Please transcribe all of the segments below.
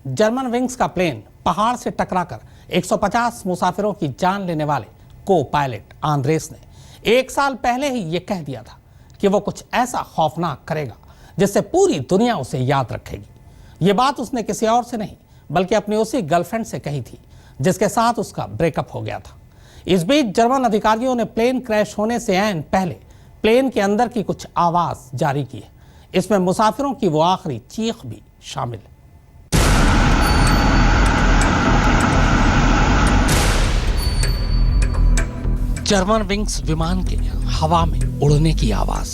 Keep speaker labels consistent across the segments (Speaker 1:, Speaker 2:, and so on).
Speaker 1: German wings का plane पहाड़ से टकराकर 150 मुसाफिरों की जान लेने वाले को पायलट आंद्रेस ने 1 साल पहले ही यह कह दिया था कि वो कुछ ऐसा खौफनाक करेगा जिससे पूरी दुनिया उसे याद रखेगी। ये बात उसने किसी और से नहीं बल्कि अपनी उसी गर्लफ्रेंड से कही थी जिसके साथ उसका ब्रेकअप हो गया था। इस बीच जर्मन अधिकारियों ने प्लेन क्रैश होने से ऐन पहले प्लेन के अंदर की कुछ आवाज जारी की है। इसमें मुसाफिरों की वो आखिरी चीख भी शामिल है। जर्मन विंग्स विमान के हवा में उड़ने की आवाज।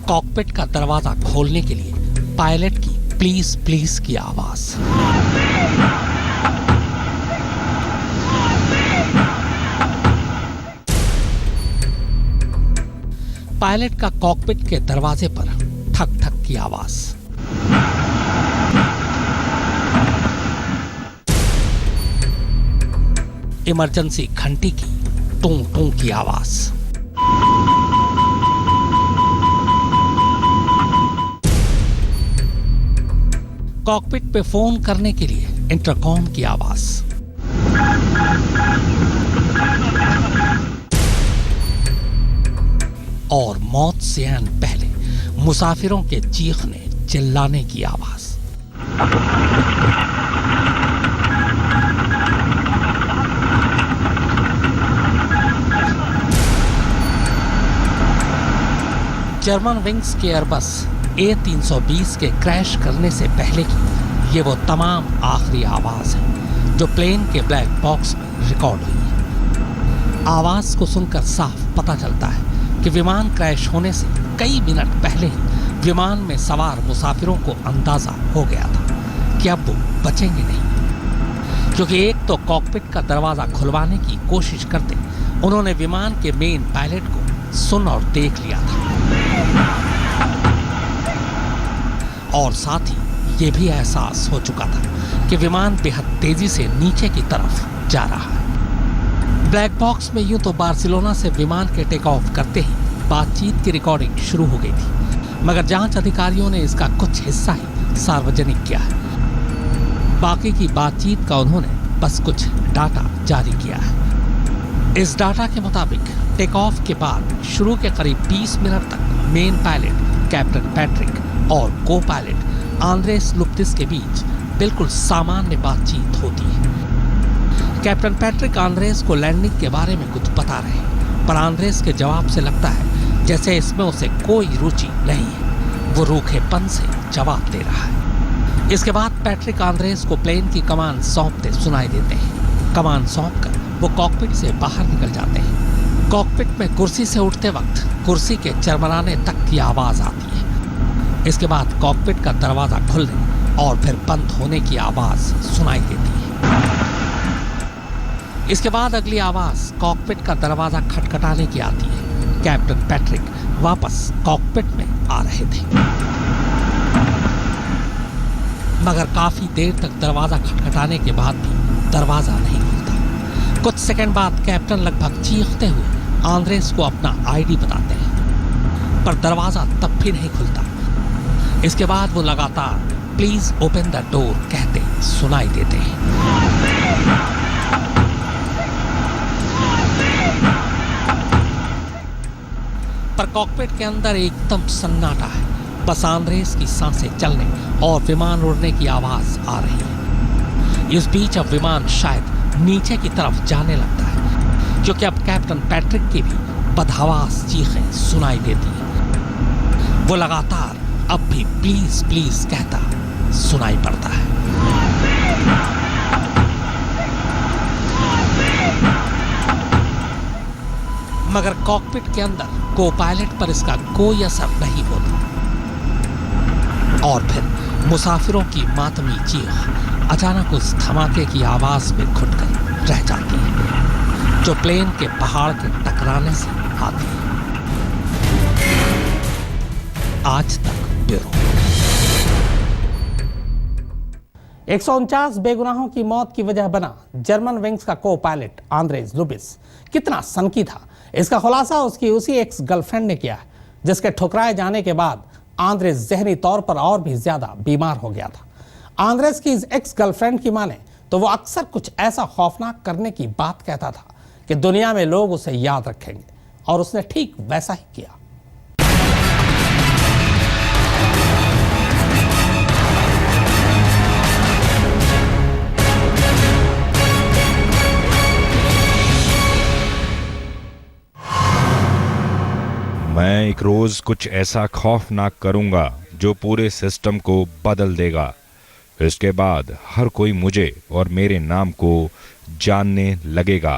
Speaker 1: कॉकपिट का दरवाजा खोलने के लिए पायलट की प्लीज प्लीज की आवाज। पायलट का कॉकपिट के दरवाजे पर ठक ठक की आवाज। इमरजेंसी घंटी की टूं टूं की आवाज। कॉकपिट पे फोन करने के लिए इंटरकॉम की आवाज। और मौत से आन पहले मुसाफिरों के चीखने चिल्लाने की आवाज। जर्मन विंग्स के एयरबस A320 के क्रैश करने से पहले की ये वो तमाम आखिरी आवाज है जो प्लेन के ब्लैक बॉक्स में रिकॉर्ड हुई। आवाज को सुनकर साफ पता चलता है कि विमान क्रैश होने से कई मिनट पहले ही विमान में सवार मुसाफिरों को अंदाजा हो गया था कि अब वो बचेंगे नहीं, क्योंकि एक तो कॉकपिट का दरवाजा खुलवाने की कोशिश करते उन्होंने विमान के मेन पायलट को सुन और देख लिया था, और साथ ही ये भी एहसास हो चुका था कि विमान बेहद तेजी से नीचे की तरफ जा रहा है। ब्लैक बॉक्स में यूं तो बार्सिलोना से विमान के टेक ऑफ करते ही बातचीत की रिकॉर्डिंग शुरू हो गई थी, मगर जांच अधिकारियों ने इसका कुछ हिस्सा ही सार्वजनिक किया है। बाकी की बातचीत का उन्होंने बस कुछ डाटा जारी किया है। इस डाटा के मुताबिक टेक ऑफ के बाद शुरू के करीब 20 मिनट तक मेन पायलट कैप्टन पैट्रिक और को पायलट आंद्रेस लुप्तिस के बीच बिल्कुल सामान्य बातचीत होती है। कैप्टन पैट्रिक आंद्रेस को लैंडिंग के बारे में कुछ बता रहे हैं, पर आंद्रेस के जवाब से लगता है जैसे इसमें उसे कोई रुचि नहीं है। वो रूखेपन से जवाब दे रहा है। इसके बाद पैट्रिक आंद्रेस को प्लेन की कमान सौंपते सुनाई देते हैं। कमान सौंपकर वो कॉकपिट से बाहर निकल जाते हैं। कॉकपिट में कुर्सी से उठते वक्त कुर्सी के चरमराने तक की आवाज आती है। इसके बाद कॉकपिट का दरवाजा खुलने और फिर बंद होने की आवाज सुनाई देती है। इसके बाद अगली आवाज कॉकपिट का दरवाजा खटखटाने की आती है। कैप्टन पैट्रिक वापस कॉकपिट में आ रहे थे, मगर काफी देर तक दरवाजा खटखटाने के बाद भी दरवाजा नहीं खुलता। कुछ सेकंड बाद कैप्टन लगभग चीखते हुए आंद्रेस को अपना आईडी बताते हैं, पर दरवाजा तब भी नहीं खुलता। इसके बाद वो लगातार प्लीज ओपन द डोर कहते सुनाई देते हैं। पर कॉकपिट के अंदर एकदम सन्नाटा है। बस आंद्रेस की सांसें चलने और विमान उड़ने की आवाज आ रही है। इस बीच अब विमान शायद नीचे की तरफ जाने लगता है, क्योंकि अब कैप्टन पैट्रिक की भी बदहवास चीखें सुनाई देती हैं। वो लगातार अब भी प्लीज प्लीज कहता सुनाई पड़ता है। मगर कॉकपिट के अंदर को पायलट पर इसका कोई असर नहीं होता, और फिर मुसाफिरों की मातमी चीख अचानक उस धमाके की आवाज में घुटकर रह जाती है जो प्लेन के पहाड़ के टकराने से आती है। आज तक ब्यूरो। 149 बेगुनाहों की मौत की वजह बना जर्मन विंग्स का को पायलट आंद्रेज लुबिस कितना सनकी था, इसका खुलासा उसकी उसी एक्स गर्लफ्रेंड ने किया है, जिसके ठुकराए जाने के बाद आंद्रेज जहनी तौर पर और भी ज्यादा बीमार हो गया था। आंद्रेज की इस एक्स गर्लफ्रेंड की माने तो वो अक्सर कुछ ऐसा खौफनाक करने की बात कहता था कि दुनिया में लोग उसे याद रखेंगे, और उसने ठीक वैसा ही किया।
Speaker 2: मैं एक रोज कुछ ऐसा खौफनाक करूंगा जो पूरे सिस्टम को बदल देगा। इसके बाद हर कोई मुझे और मेरे नाम को जानने लगेगा।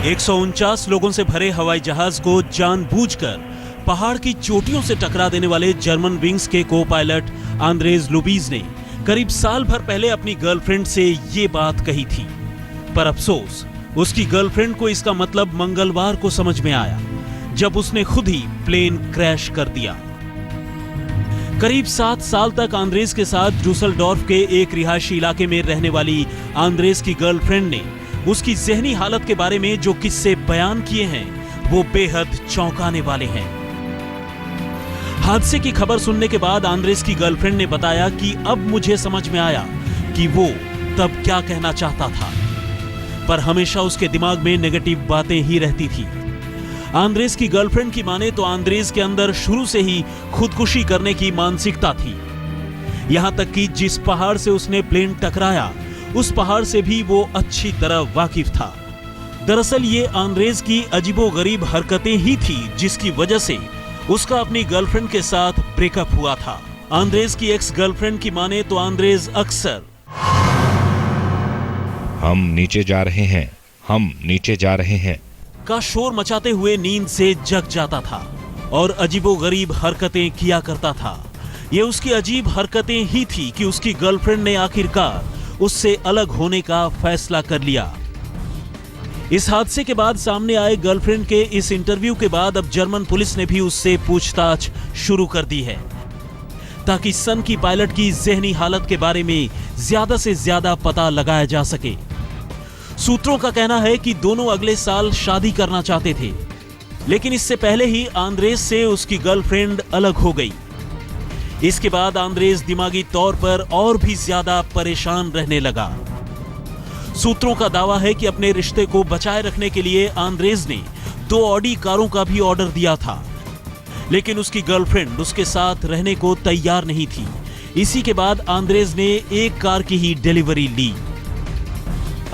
Speaker 3: एक 149 लोगों से भरे हवाई जहाज को जानबूझकर पहाड़ की चोटियों से टकरा देने वाले जर्मन विंग्स के को पायलट आंद्रेज लुबीज ने करीब साल भर पहले अपनी गर्लफ्रेंड से ये बात कही थी। पर अफसोस, उसकी गर्लफ्रेंड को इसका मतलब मंगलवार को समझ में आया, जब उसने खुद ही प्लेन क्रैश कर दिया। करीब 7 साल तक आंद्रेज के साथ डुसलडॉर्फ के एक रिहायशी इलाके में रहने वाली आंद्रेज की गर्लफ्रेंड ने उसकी जहनी हालत के बारे में जो किस्से बयान किए हैं वो बेहद चौंकाने वाले हैं। हादसे की खबर सुनने के बाद आंद्रेज की गर्लफ्रेंड ने बताया कि अब मुझे समझ में आया कि वो तब क्या कहना चाहता था, पर हमेशा उसके दिमाग में नेगेटिव बातें ही रहती थी। आंद्रेज की गर्लफ्रेंड की माने तो आंद्रेज के अंदर शुरू से ही खुदकुशी करने की मानसिकता थी। यहां तक कि जिस पहाड़ से उसने प्लेन टकराया, उस पहाड़ से भी वो अच्छी तरह वाकिफ था। दरअसल ये आंद्रेज की अजीबोगरीब हरकतें ही थी जिसकी वजह से उसका अपनी गर्लफ्रेंड के साथ ब्रेकअप हुआ था। आंद्रेज की एक्स गर्लफ्रेंड की माने तो आंद्रेज अक्सर
Speaker 2: हम नीचे जा रहे हैं, हम नीचे जा रहे हैं
Speaker 3: का शोर मचाते हुए नींद से जग जाता था और अजीबोगरीब हरकतें किया करता था। ये उसकी अजीब हरकतें ही थी कि उसकी गर्लफ्रेंड ने आखिरकार उससे अलग होने का फैसला कर लिया। इस हादसे के बाद सामने आए गर्लफ्रेंड के इस इंटरव्यू के बाद अब जर्मन पुलिस ने भी उससे पूछताछ शुरू कर दी है, ताकि सन की पायलट की जहनी हालत के बारे में ज्यादा से ज्यादा पता लगाया जा सके। सूत्रों का कहना है कि दोनों अगले साल शादी करना चाहते थे, लेकिन इससे पहले ही आंद्रेज से उसकी गर्लफ्रेंड अलग हो गई। इसके बाद आंद्रेज दिमागी तौर पर और भी ज्यादा परेशान रहने लगा। सूत्रों का दावा है कि अपने रिश्ते को बचाए रखने के लिए आंद्रेज ने 2 ऑडी कारों का भी ऑर्डर दिया था, लेकिन उसकी गर्लफ्रेंड उसके साथ रहने को तैयार नहीं थी। इसी के बाद आंद्रेज ने एक कार की ही डिलीवरी ली।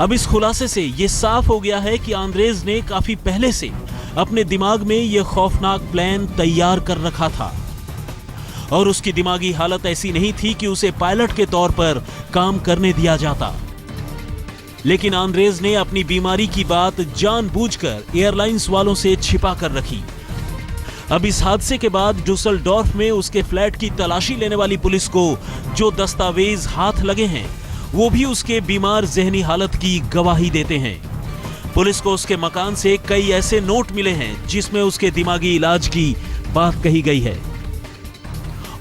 Speaker 3: अब इस खुलासे से यह साफ हो गया है कि आंद्रेज ने काफी पहले से अपने दिमाग में यह खौफनाक प्लान तैयार कर रखा था, और उसकी दिमागी हालत ऐसी नहीं थी कि उसे पायलट के तौर पर काम करने दिया जाता। लेकिन आंद्रेज ने अपनी बीमारी की बात जानबूझकर एयरलाइंस वालों से छिपा कर रखी। अब इस हादसे के बाद डुसलडॉर्फ में उसके फ्लैट की तलाशी लेने वाली पुलिस को जो दस्तावेज हाथ लगे हैं, वो भी उसके बीमार जहनी हालत की गवाही देते हैं। पुलिस को उसके मकान से कई ऐसे नोट मिले हैं जिसमें उसके दिमागी इलाज की बात कही गई है।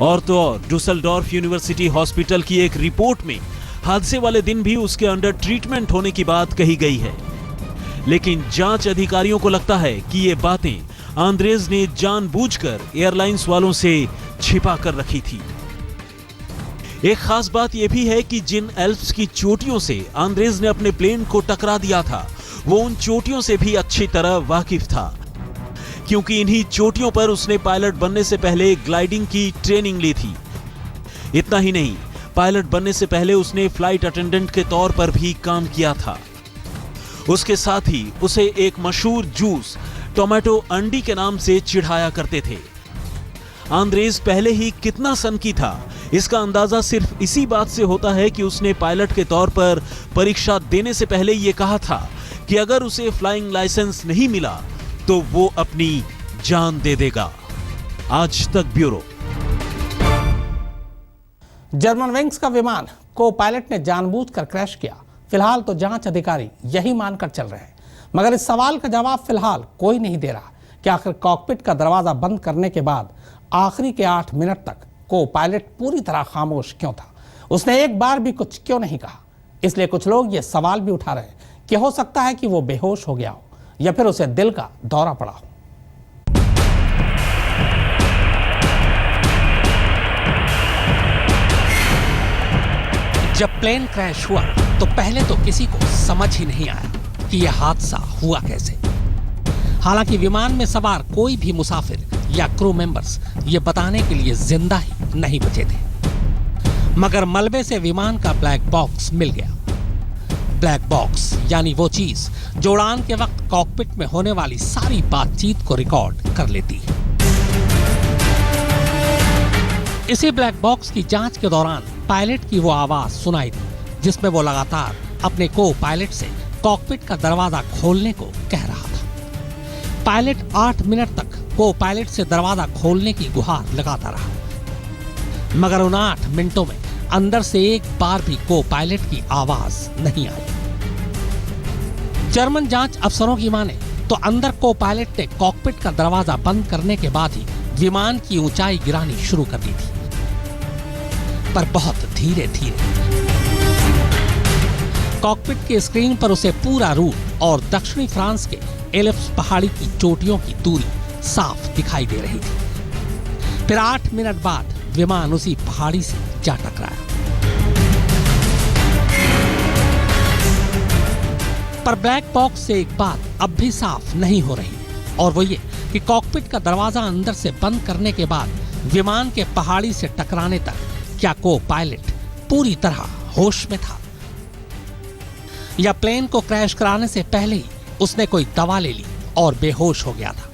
Speaker 3: और तो और डुसलडॉर्फ यूनिवर्सिटी हॉस्पिटल की एक रिपोर्ट में हादसे वाले दिन भी उसके अंडर ट्रीटमेंट होने की बात कही गई है। लेकिन जांच अधिकारियों को लगता है कि ये बातें आंद्रेज ने जानबूझकर एयरलाइंस वालों से छिपा कर रखी थी। एक खास बात यह भी है कि जिन एल्प्स की चोटियों से आंद्रेज ने अपने प्लेन को टकरा दिया था, वो उन चोटियों से भी अच्छी तरह वाकिफ था, क्योंकि इन्हीं चोटियों पर उसने पायलट बनने से पहले ग्लाइडिंग की ट्रेनिंग ली थी। इतना ही नहीं, पायलट बनने से पहले उसने फ्लाइट अटेंडेंट के तौर पर भी काम किया था। उसके साथ ही उसे एक मशहूर जूस टोमेटो अंडी के नाम से चिढ़ाया करते थे। आंद्रेज पहले ही कितना सनकी था, इसका अंदाजा सिर्फ इसी बात से होता है कि उसने पायलट के तौर पर परीक्षा देने से पहले यह कहा था कि अगर उसे फ्लाइंग लाइसेंस नहीं मिला तो वो अपनी जान दे देगा। आज तक ब्यूरो।
Speaker 1: जर्मन विंग्स का विमान को पायलट ने जानबूझकर क्रैश किया। फिलहाल तो जांच अधिकारी यही मानकर चल रहे हैं, मगर इस सवाल का जवाब फिलहाल कोई नहीं दे रहा कि आखिर कॉकपिट का दरवाजा बंद करने के बाद आखिरी के 8 मिनट तक को पायलट पूरी तरह खामोश क्यों था? उसने एक बार भी कुछ क्यों नहीं कहा? इसलिए कुछ लोग ये सवाल भी उठा रहे हैं कि हो सकता है कि वो बेहोश हो गया हो या फिर उसे दिल का दौरा पड़ा हो। जब प्लेन क्रैश हुआ तो पहले तो किसी को समझ ही नहीं आया कि यह हादसा हुआ कैसे। हालांकि विमान में सवार कोई भी मुसाफिर या क्रू मेंबर्स ये बताने के लिए जिंदा ही नहीं बचे थे, मगर मलबे से विमान का ब्लैक बॉक्स मिल गया। ब्लैक बॉक्स यानी वो चीज जो उड़ान के वक्त कॉकपिट में होने वाली सारी बातचीत को रिकॉर्ड कर लेती है। इसी ब्लैक बॉक्स की जांच के दौरान पायलट की वो आवाज सुनाई दी जिसमें वो लगातार अपने को पायलट से कॉकपिट का दरवाजा खोलने को कह रहा था। पायलट 8 मिनट तक को पायलट से दरवाजा खोलने की गुहार लगाता रहा, मगर उन 8 मिनटों में अंदर से एक बार भी को पायलट की आवाज नहीं आई। जर्मन जांच अफसरों की माने तो अंदर को पायलट ने कॉकपिट का दरवाजा बंद करने के बाद ही विमान की ऊंचाई गिरानी शुरू कर दी थी, पर बहुत धीरे धीरे। कॉकपिट के स्क्रीन पर उसे पूरा रूट और दक्षिणी फ्रांस के एल्प्स पहाड़ी की चोटियों की दूरी साफ दिखाई दे रही थी। फिर 8 मिनट बाद विमान उसी पहाड़ी से जा टकराया। पर ब्लैक बॉक्स से एक बात अब भी साफ नहीं हो रही है, और वो ये कि कॉकपिट का दरवाजा अंदर से बंद करने के बाद विमान के पहाड़ी से टकराने तक क्या को पायलट पूरी तरह होश में था, या प्लेन को क्रैश कराने से पहले ही उसने कोई दवा ले ली और बेहोश हो गया था,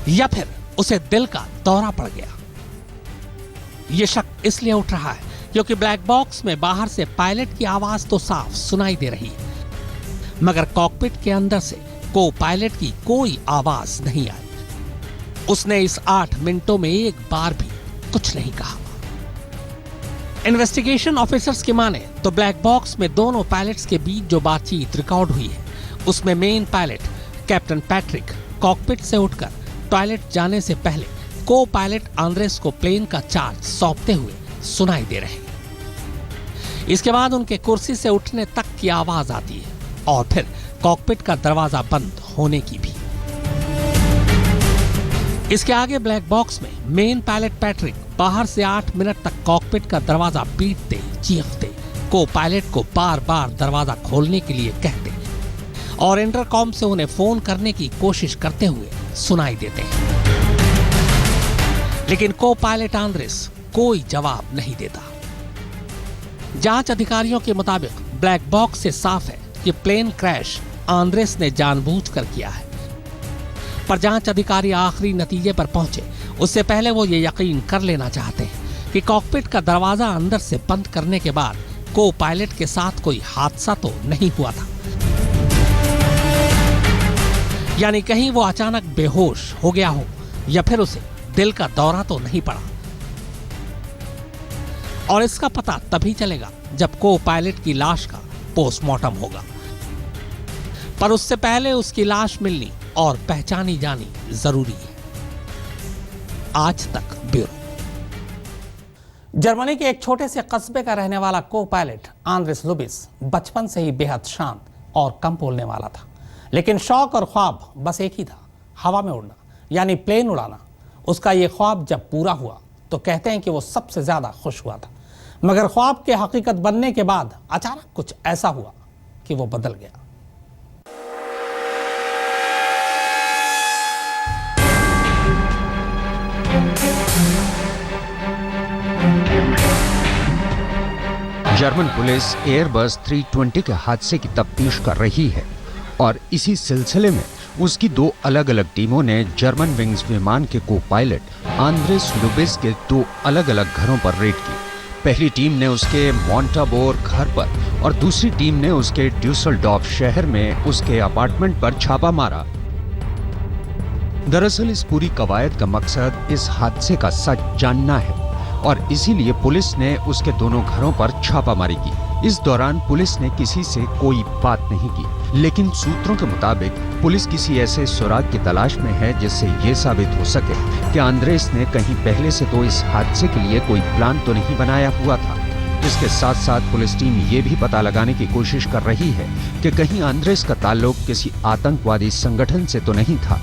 Speaker 1: या फिर उसे दिल का दौरा पड़ गया। यह शक इसलिए उठ रहा है क्योंकि ब्लैक बॉक्स में बाहर से पायलट की आवाज तो साफ सुनाई दे रही है, मगर कॉकपिट के अंदर से को पायलट की कोई आवाज नहीं आई। उसने इस 8 मिनटों में एक बार भी कुछ नहीं कहा। इन्वेस्टिगेशन ऑफिसर्स की माने तो ब्लैक बॉक्स में दोनों पायलट्स के बीच जो बातचीत रिकॉर्ड हुई है उसमें main pilot captain Patrick cockpit से उठकर टॉयलेट जाने से पहले को पायलट आंद्रेस को प्लेन का चार्ज सौंपते हुए सुनाई दे रहे हैं। इसके बाद उनके कुर्सी से उठने तक की आवाज आती है और फिर कॉकपिट का दरवाजा बंद होने की भी। इसके आगे ब्लैक बॉक्स में मेन पायलट पैट्रिक बाहर से 8 मिनट तक कॉकपिट का दरवाजा पीटते चीखते को पायलट को बार बार दरवाजा खोलने के लिए कहते और इंटरकॉम से उन्हें फोन करने की कोशिश करते हुए सुनाई देते हैं, लेकिन को पायलट आंद्रेस कोई जवाब नहीं देता। जांच अधिकारियों के मुताबिक ब्लैक बॉक्स से साफ है कि प्लेन क्रैश आंद्रेस ने जानबूझकर किया है, पर जांच अधिकारी आखिरी नतीजे पर पहुंचे उससे पहले वो ये यकीन कर लेना चाहते हैं कि कॉकपिट का दरवाजा अंदर से बंद करने के बाद को पायलट के साथ कोई हादसा तो नहीं हुआ था, यानी कहीं वो अचानक बेहोश हो गया हो या फिर उसे दिल का दौरा तो नहीं पड़ा। और इसका पता तभी चलेगा जब को पायलट की लाश का पोस्टमार्टम होगा, पर उससे पहले उसकी लाश मिलनी और पहचानी जानी जरूरी है। आज तक ब्यूरो। जर्मनी के एक छोटे से कस्बे का रहने वाला को पायलट आंद्रेस लुबिस बचपन से ही बेहद शांत और कम बोलने वाला था, लेकिन शौक और ख्वाब बस एक ही था, हवा में उड़ना यानी प्लेन उड़ाना। उसका ये ख्वाब जब पूरा हुआ तो कहते हैं कि वो सबसे ज्यादा खुश हुआ था, मगर ख्वाब के हकीकत बनने के बाद अचानक कुछ ऐसा हुआ कि वो बदल गया।
Speaker 4: जर्मन पुलिस एयरबस 320 के हादसे की तफ्तीश कर रही है और इसी सिलसिले में उसकी 2 अलग-अलग टीमों ने जर्मन विंग्स विमान के को पायलट आंद्रेस लुबिस के 2 अलग-अलग घरों पर रेड की। पहली टीम ने उसके मॉन्टाबोर घर पर और दूसरी टीम ने उसके ड्यूसलडॉर्फ शहर में उसके अपार्टमेंट पर छापा मारा। दरअसल इस पूरी कवायद का मकसद इस हादसे का सच जानना है और इसीलिए पुलिस ने उसके दोनों घरों पर छापामारी की। इस दौरान पुलिस ने किसी से कोई बात नहीं की, लेकिन सूत्रों के मुताबिक पुलिस किसी ऐसे सुराग की तलाश में है जिससे ये साबित हो सके कि आंद्रेस ने कहीं पहले से तो इस हादसे के लिए कोई प्लान तो नहीं बनाया हुआ था। इसके साथ साथ पुलिस टीम ये भी पता लगाने की कोशिश कर रही है कि कहीं आंद्रेस का ताल्लुक किसी आतंकवादी संगठन से तो नहीं था।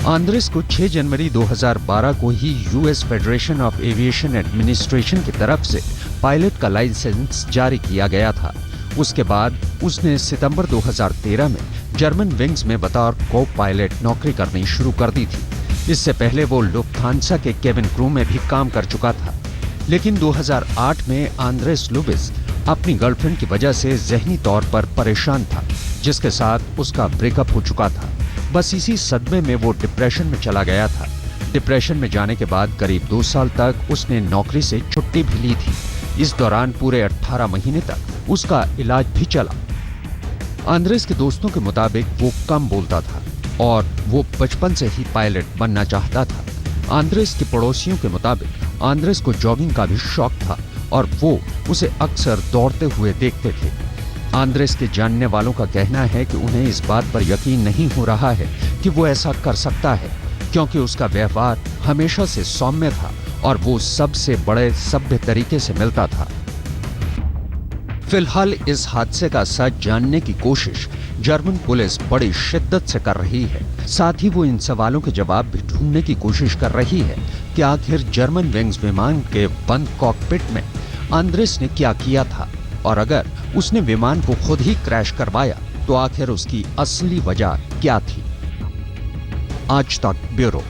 Speaker 4: आंद्रेस को 6 जनवरी 2012 को ही US federation of aviation administration की तरफ से पायलट का लाइसेंस जारी किया गया था। उसके बाद उसने सितंबर 2013 में जर्मन विंग्स में बतौर को पायलट नौकरी करनी शुरू कर दी थी। इससे पहले वो लुफ्थांसा के केबिन क्रू में भी काम कर चुका था। लेकिन 2008 में आंद्रेस लुबिस अपनी गर्लफ्रेंड की वजह से जहनी तौर पर परेशान था, जिसके साथ उसका ब्रेकअप हो चुका था। बस इसी सदमे में वो डिप्रेशन में चला गया था। डिप्रेशन में जाने के बाद करीब 2 साल तक उसने नौकरी से छुट्टी भी ली थी। इस दौरान पूरे 18 महीने तक उसका इलाज भी चला। आंद्रेस के दोस्तों के मुताबिक वो कम बोलता था और वो बचपन से ही पायलट बनना चाहता था। आंद्रेस के पड़ोसियों के मुताबिक आंद्रेस को जॉगिंग का भी शौक था और वो उसे अक्सर दौड़ते हुए देखते थे। आंद्रेस के जानने वालों का कहना है कि उन्हें इस बात पर यकीन नहीं हो रहा है कि वो ऐसा कर सकता है, क्योंकि उसका व्यवहार हमेशा से सौम्य था और वो सबसे बड़े सभ्य तरीके से मिलता था। फिलहाल इस हादसे का सच जानने की कोशिश जर्मन पुलिस बड़ी शिद्दत से कर रही है। साथ ही वो इन सवालों के जवाब भी ढूंढने की कोशिश कर रही है कि आखिर जर्मन विंग्स विमान के बंद कॉकपिट में आंद्रेस ने क्या किया था, और अगर उसने विमान को खुद ही क्रैश करवाया तो आखिर उसकी असली वजह क्या थी। आज तक ब्यूरो।